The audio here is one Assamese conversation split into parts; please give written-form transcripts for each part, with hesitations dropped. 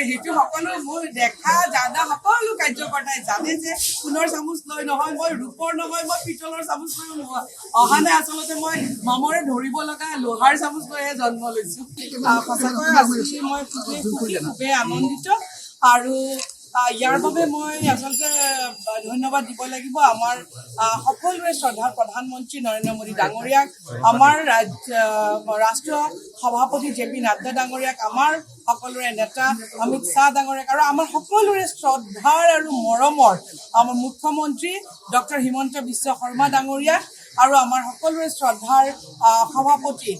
সেইটো সকলো মোৰ দেখা জানা সকলো কাৰ্যকৰ্তাই জানে যে সোণৰ চামুচ লৈ নহয়, মই ৰূপৰ নহয়, মই পিতলৰ চামুচ লৈ অহা নাই। আচলতে মই মামৰে ধৰিব লগা লোহাৰ চামুচ লৈহে জন্ম লৈছো। সঁচাকৈ আজি মই খুবেই আনন্দিত আৰু ইয়াৰ বাবে মই আচলতে ধন্যবাদ দিব লাগিব আমাৰ সকলোৰে শ্ৰদ্ধাৰ প্ৰধানমন্ত্ৰী নৰেন্দ্ৰ মোদী ডাঙৰীয়াক, আমাৰ ৰাষ্ট্ৰীয় সভাপতি JP নাড্ডা ডাঙৰীয়াক, আমাৰ সকলোৰে নেতা অমিত শ্বাহ ডাঙৰীয়াক আৰু আমাৰ সকলোৰে শ্ৰদ্ধাৰ আৰু মৰমৰ আমাৰ মুখ্যমন্ত্ৰী ডক্টৰ হিমন্ত বিশ্ব শৰ্মা ডাঙৰীয়াক আৰু আমাৰ সকলোৰে শ্ৰদ্ধাৰ সভাপতি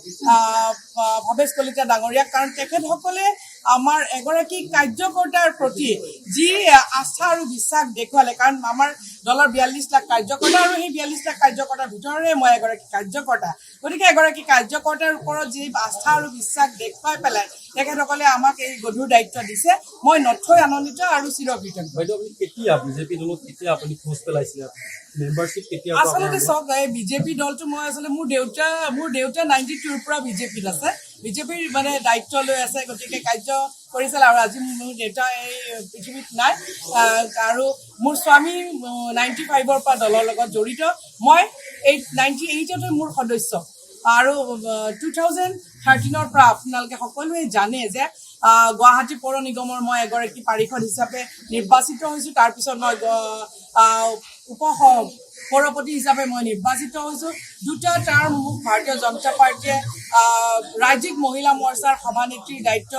ভৱেশ কলিতা ডাঙৰীয়াক। কাৰণ তেখেতসকলে আমাৰ এগৰাকী কাৰ্যকৰ্তাৰ প্ৰতি যি আস্থা আৰু বিশ্বাস দেখুৱালে, কাৰণ আমাৰ দলৰ 42 লাখ কাৰ্যকৰ্তা আৰু সেই 42 লাখ কাৰ্যকৰ্তাৰ ভিতৰৰে মই এগৰাকী কাৰ্যকৰ্তা। গতিকে এগৰাকী কাৰ্যকৰ্তাৰ ওপৰত যি আস্থা আৰু বিশ্বাস দেখুৱাই পেলাই তেখেতসকলে আমাক এই গধুৰ দায়িত্ব দিছে, মই নথৈ আনন্দিত আৰু চিৰকৃতজ্ঞ। আচলতে চাওক, এই বিজেপি দলটো মই আচলতে মোৰ দেউতা 92ৰ পৰা বিজেপিত আছে, বিজেপিৰ মানে দায়িত্ব লৈ আছে, গতিকে কাৰ্য কৰিছিল। আৰু আজি মোৰ দেউতা এই পৃথিৱীত নাই আৰু মোৰ স্বামী 95ৰ পৰা দলৰ লগত জড়িত, মই 98তে মোৰ সদস্য আৰু 2013ৰ পৰা আপোনালোকে সকলোৱে জানে যে গুৱাহাটী পৌৰ নিগমৰ মই এগৰাকী পাৰিষদ হিচাপে নিৰ্বাচিত হৈছোঁ। তাৰপিছত মই উপ সভাপতি হিচাপে মই নিৰ্বাচিত হৈছোঁ। 2টা টাৰ্ম মোক ভাৰতীয় জনতা পাৰ্টীয়ে ৰাজ্যিক মহিলা মৰ্চাৰ সভানেত্ৰীৰ দায়িত্ব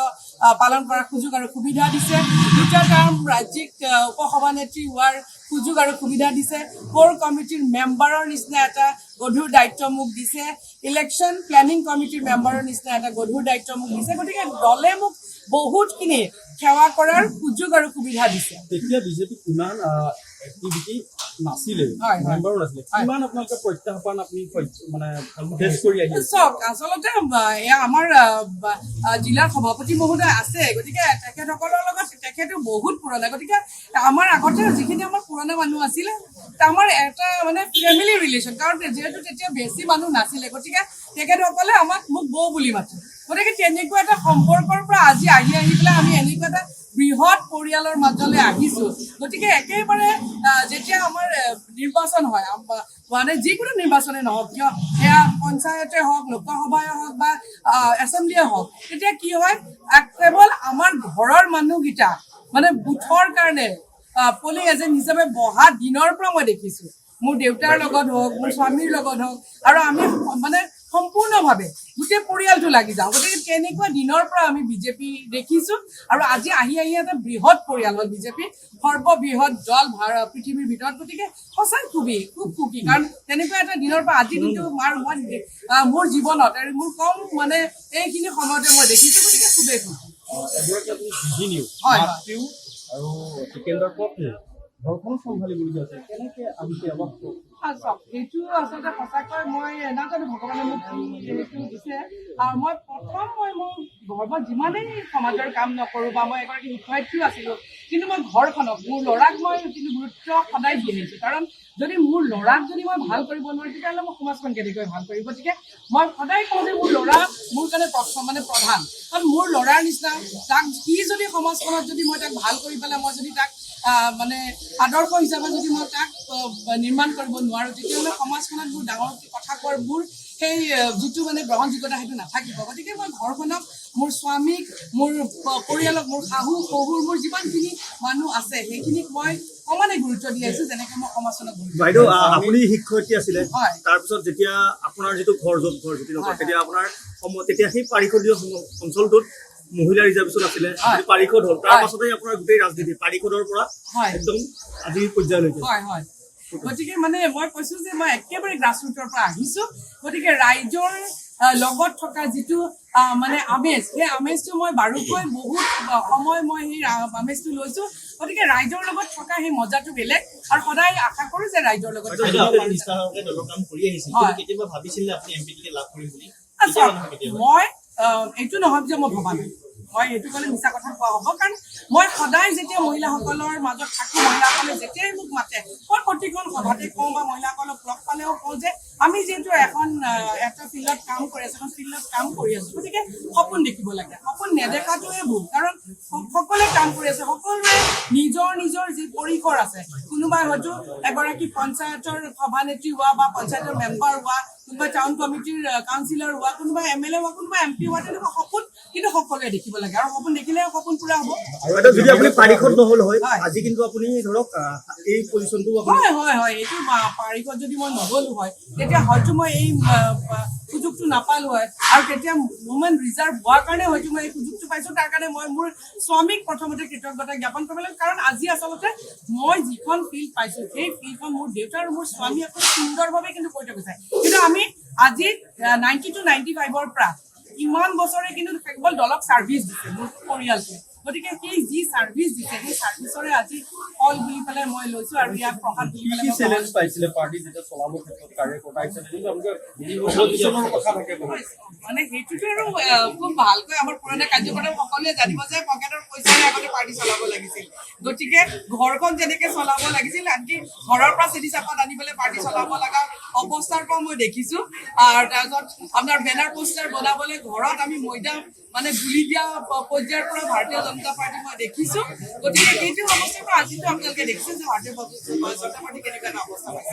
পালন কৰাৰ সুযোগ আৰু সুবিধা দিছে। 2টা টাৰ্ম ৰাজ্যিক উপ সভানেত্ৰী হোৱাৰ সুযোগ আৰু সুবিধা দিছে। কোৰ কমিটিৰ মেম্বাৰৰ নিচিনা এটা গধুৰ দায়িত্ব মোক দিছে। ইলেকশ্যন প্লেনিং কমিটিৰ মেম্বাৰৰ নিচিনা এটা গধুৰ দায়িত্ব মোক দিছে। গতিকে দলে মোক বহুতখিনি সেৱা কৰাৰ সুযোগ আৰু সুবিধা দিছে। তেতিয়া বিজেপি কিমান এক্টিভিটি নাছিলে, মেম্বাৰো নাছিলে, কিমান আপোনালোকে প্ৰত্যাহ্বান আপুনি মানে ফেচ কৰি আহিছে? চাওক, আচলতে এয়া আমাৰ জিলাৰ সভাপতি মহোদয় আছে, গতিকে তেখেতসকলৰ লগত তেখেতো বহুত পুৰণা, গতিকে আমাৰ আগতে যিখিনি আমাৰ পুৰণা মানুহ আছিলে আমাৰ এটা মানে ফেমিলি ৰিলেশ্যন, কাৰণ যিহেতু তেতিয়া বেছি মানুহ নাছিলে, গতিকে তেখেতসকলে মোক বৌ বুলি মাতে। গতিকে তেনেকুৱা এটা সম্পৰ্কৰ পৰা আজি আহি পেলাই আমি এনেকুৱা এটা বৃহৎ পৰিয়ালৰ মাজলৈ আহিছো। গতিকে একেবাৰে যেতিয়া আমাৰ নিৰ্বাচন হয়, মানে যিকোনো নিৰ্বাচনে নহওক কিয়, সেয়া পঞ্চায়তে হওক, লোকসভাই হওক বা এছেম্বলিয়ে হওক, তেতিয়া কি হয়, কেৱল আমাৰ ঘৰৰ মানুহকেইটা মানে বুথৰ কাৰণে পলিং এজেণ্ট হিচাপে বহা দিনৰ পৰা মই দেখিছো। মোৰ দেউতাৰ লগত হওক, মোৰ স্বামীৰ লগত হওক, আৰু আমি মানে সম্পূৰ্ণভাৱে গোটেই পৰিয়ালটো লাগি যাওঁ। গতিকে তেনেকুৱা দিনৰ পৰা আমি বিজেপি দেখিছো আৰু আজি আহি এটা বৃহৎ পৰিয়াল হ'ল বিজেপি, সৰ্ববৃহৎ দল পৃথিৱীৰ ভিতৰত। গতিকে সঁচাই খুব সুখী, কাৰণ তেনেকুৱা এটা দিনৰ পৰা আজি কিন্তু মোৰ জীৱনত আৰু মোৰ কম মানে এইখিনি সময়তে মই দেখিছো। গতিকে খুবেই সুখী। আৰু টিকেণ্ডৰ পথে ঘৰখন চম্ভালিবলগীয়া আছে, কেনেকে আহিছে অলপ চাওক, এইটো আচলতে সঁচাকৈ মই নাজানো ভগৱানে মোক এইটো দিছে। আৰু মই মোৰ ঘৰ, মই যিমানেই সমাজৰ কাম নকৰোঁ বা মই এগৰাকী শিক্ষয়িত্ৰীও আছিলোঁ, কিন্তু মই ঘৰখনক, মোৰ ল'ৰাক মই কিন্তু গুৰুত্ব সদায় দি আহিছোঁ। কাৰণ যদি মোৰ ল'ৰাক যদি মই ভাল কৰিব নোৱাৰোঁ, তেতিয়াহ'লে মই সমাজখন কেনেকৈ ভাল কৰিম। গতিকে মই সদায় কওঁ যে মোৰ ল'ৰা মোৰ কাৰণে প্ৰধান, কাৰণ মোৰ ল'ৰাৰ নিচিনা তাক সি যদি সমাজখনত যদি মই তাক ভাল কৰি পেলাই মই যদি তাক মানে আদৰ্শ হিচাপে যদি মই তাক নিৰ্মাণ কৰিব নোৱাৰোঁ, তেতিয়াহ'লে সমাজখনত মোৰ ডাঙৰ কথা কোৱাৰ মোৰ সেই যিটো মানে গ্ৰহণযোগ্যতা সেইটো নাথাকিব। গতিকে মই ঘৰখনক, মোৰ স্বামীক, মোৰ পৰিয়ালক, মোৰ শাহু শহুৰ, মোৰ যিমানখিনি মানুহ আছে সেইখিনিক মই সমানে গুৰুত্ব দি আহিছোঁ, যেনেকৈ মই সমাজখনক গুৰুত্ব। বাইদেউ, আপুনি শিক্ষয়িত্ৰী আছিলে, তাৰপিছত যেতিয়া আপোনাৰ যিটো ঘৰ তেতিয়া আপোনাৰ তেতিয়া সেই পাৰিষদীয় অঞ্চলটোত মহিলা ৰিজাৰ্ভেশ্যন আছিলে, পাৰিষদ হ'ল, তাৰ পাছতে আপোনাৰ গোটেই ৰাজনীতি পাৰিষদৰ পৰা একদম আজিৰ পৰ্যায়লৈকে। গতিকে মানে মই কৈছো যে মই একেবাৰে গ্ৰাছৰুটৰ পৰা আহিছো। গতিকে ৰাইজৰ লগত থকা যিটো মানে আমেজ, সেই আমেজটো মই বাৰুকৈ বহুত সময় মই সেই আমেজটো লৈছো। গতিকে ৰাইজৰ লগত থকা সেই মজাটো বেলেগ, আৰু সদায় আশা কৰো যে ৰাইজৰ লগত মই এইটো নহয় যে মই ভবা নাই, মই এইটো ক'লে মিছা কথা কোৱা হ'ব। কাৰণ মই সদায় যেতিয়া মহিলাসকলৰ মাজত থাকোঁ, মহিলাসকলে যেতিয়াই মোক মাতে, মই প্ৰতিখন সভাতে কওঁ বা মহিলাসকলক লগ পালেও কওঁ যে আমি যিহেতু এটা ফিল্ডত কাম কৰি আছোঁ, গতিকে সপোন দেখিব লাগে। সপোন নেদেখাটোৱে ভুল, কাৰণ সকলোৱে সকলোৱে কাম কৰি আছে, সকলোৱে নিজৰ নিজৰ যি পৰিসৰ আছে, কোনোবাই হয়তো এগৰাকী পঞ্চায়তৰ সভানেত্ৰী হোৱা বা পঞ্চায়তৰ মেম্বাৰ হোৱা, কোনোবাই টাউন কমিটিৰ কাউন্সিলৰ হোৱা, কোনোবাই MLA হোৱা, কোনোবাই MP হোৱা, তেনেকুৱা সপোন কিন্তু সকলোৱে দেখিব লাগে আৰু সপোন দেখিলে সপোন পুৰা হ'ব। আৰু যদি আপুনি পাৰিষদ নহ'ল হয় আজি কিন্তু আপুনি ধৰক এই পজিশ্যনটো হয় এইটো পাৰিষদ যদি মই নগলো হয় তেতিয়া হয়তো মই এই সুযোগটো নাপালো হয়, আৰু তেতিয়া ওমেন ৰিজাৰ্ভ হোৱাৰ কাৰণে হয়তো মই এই সুযোগটো পাইছো। তাৰ কাৰণে মই মোৰ স্বামীক প্ৰথমতে কৃতজ্ঞতা জ্ঞাপন কৰিব লাগে, কাৰণ আজি আচলতে মই যিখন ফিল্ড পাইছো সেই ফিল্ডখন মোৰ দেউতা আৰু মোৰ স্বামীয়ে খুব সুন্দৰভাৱে কিন্তু কৰি থৈ গৈছে। কিন্তু আমি আজি 90 to 95ৰ পৰা ইমান বছৰে কিন্তু কেৱল দলক ছাৰ্ভিচ দিছে মোৰ পৰিয়ালটোৱে। গতিকে সেই যি ছাৰ্ভিচ দিছে সেই ছাৰ্ভিচৰে আজি ফল বুলি পেলাই মই লৈছো আৰু ইয়াক প্ৰসাদ বুলি পেলাই চেলেঞ্জ পাইছিলে পাৰ্টি যেতিয়া চলাবৰ ক্ষেত্ৰত কাৰ্যকৰ্তা মানে সেইটোতো আৰু খুব ভালকৈ আমাৰ পুৰণা কাৰ্যকৰ্তা সকলোৱে জানিব যে পকেটৰ পইচাৰে আগতে পাৰ্টি চলাব লাগিছিল। গতিকে ঘৰখন যেনেকে চলাব লাগিছিল, আনকি ঘৰৰ পৰা চিঠি চাপাত আনিবলৈ পাৰ্টি চলাব লগা অৱস্থাৰ পৰা মই দেখিছো। আৰু তাৰপিছত আপোনাৰ বেনাৰ পোষ্টাৰ বনাবলৈ ঘৰত আমি মৈদা মানে গুলি দিয়া পৰ্যায়ৰ পৰা ভাৰতীয় জনতা পাৰ্টি মই দেখিছো। গতিকে সেইটো অৱস্থাৰ পৰা আজিতো আপোনালোকে দেখিছে যে ভাৰতীয় জনতা পাৰ্টি কেনেকুৱা এটা অৱস্থা পাইছে।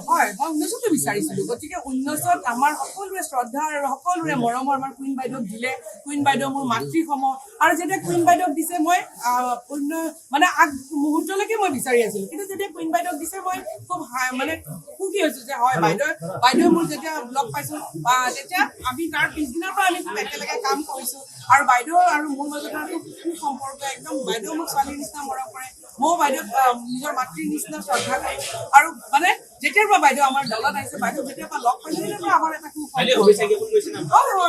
হয় মই 19ত বিচাৰিছিলো। গতিকে 19ত আমাৰ সকলোৰে শ্ৰদ্ধা আৰু সকলোৰে মৰমৰ আমাৰ কুইন বাইদেউক দিলে। কুইন বাইদেউ মোৰ মাতৃ সম, আৰু যেতিয়া কুইন বাইদেউক দিছে মই মানে আগ মুহূৰ্তলৈকে মই বিচাৰি আছিলো, কিন্তু যেতিয়া কুইন বাইদেউক দিছে মই খুব মানে সুখী হৈছো যে হয় বাইদেউ মোৰ যেতিয়া লগ পাইছো তেতিয়া আমি তাৰ পিছদিনাৰ পৰা আমি খুব একেলগে কাম কৰিছো। আৰু বাইদেউ আৰু মোৰ মাজত খুব সুসম্পৰ্ক, একদম বাইদেউ মোক ছোৱালীৰ নিচিনা মৰম কৰে, ময়ো বাইদেউক নিজৰ মাতৃৰ নিচিনা শ্ৰদ্ধা কৰো। আৰু মানে যেতিয়াৰ পৰা বাইদেউ আমাৰ দলত আহিছে, বাইদেউ যেতিয়াৰ পৰা লগ পাইছে তেতিয়াৰ পৰা আমাৰ এটা সুসম্পৰ্ক।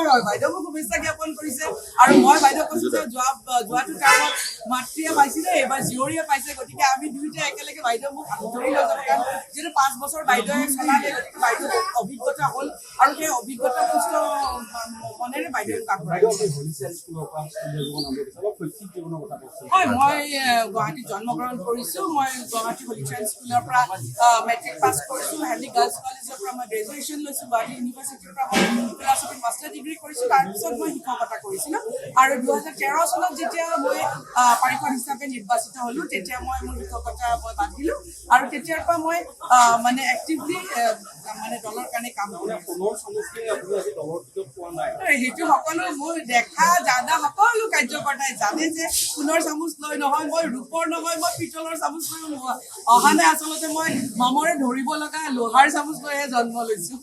হয় বাইদেউ মোক শুভেচ্ছা জ্ঞাপন কৰিছে। আৰু মই বাইদেউ কৈছো যে যোৱাটো টাইমত মাতৃয়ে পাইছিলে, এইবাৰ জীয়ৰীয়ে পাইছে। গতিকে আমি দুয়োটাই একেলগে বাইদেউ মোক ধৰি লৈ যাব, কাৰণ যিহেতু 5 বছৰ বাইদেৱে চলালে, গতিকে বাইদেউ অভিজ্ঞতা হ'ল আৰু সেই অভিজ্ঞতা পুষ্ট মনেৰে বাইদেউ কাম কৰে। হয় মই গুৱাহাটীত জন্মগ্ৰহণ কৰিছো। মই গুৱাহাটী হলিচাইল্ড স্কুলৰ পৰা মেট্ৰিক পাছ কৰিছো। হেনলি গাৰ্লছ কলেজৰ পৰা মই গ্ৰেজুৱেশ্যন লৈছো। গুৱাহাটী ইউনিভাৰ্চিটিৰ পৰা মই ফিলচফিত মাষ্টাৰ ডিগ্ৰী কৰিছো। তাৰপিছত মই শিক্ষকতা কৰিছিলো। আৰু 2013 চনত যেতিয়া মই পাৰিষদ হিচাপে নিৰ্বাচিত হলো, তেতিয়া মই মোৰ শিক্ষকতা মই বাদ দিলো। আৰু তেতিয়াৰ পৰা মই মানে এক্টিভলি মানে দলৰ কাৰণে কাম কৰিছো। সেইটো সকলো মোৰ দেখা জানা সকলো কাৰ্যকৰ্তাই জানে যে সোণৰ চামুচ লৈ নহয়, মই ৰূপৰ নহয়, মই পিতলৰ চামুচ লৈ অহা নাই। আচলতে মই মামৰে ধৰিব লগা লোহাৰ চামুচ লৈহে জন্ম লৈছো।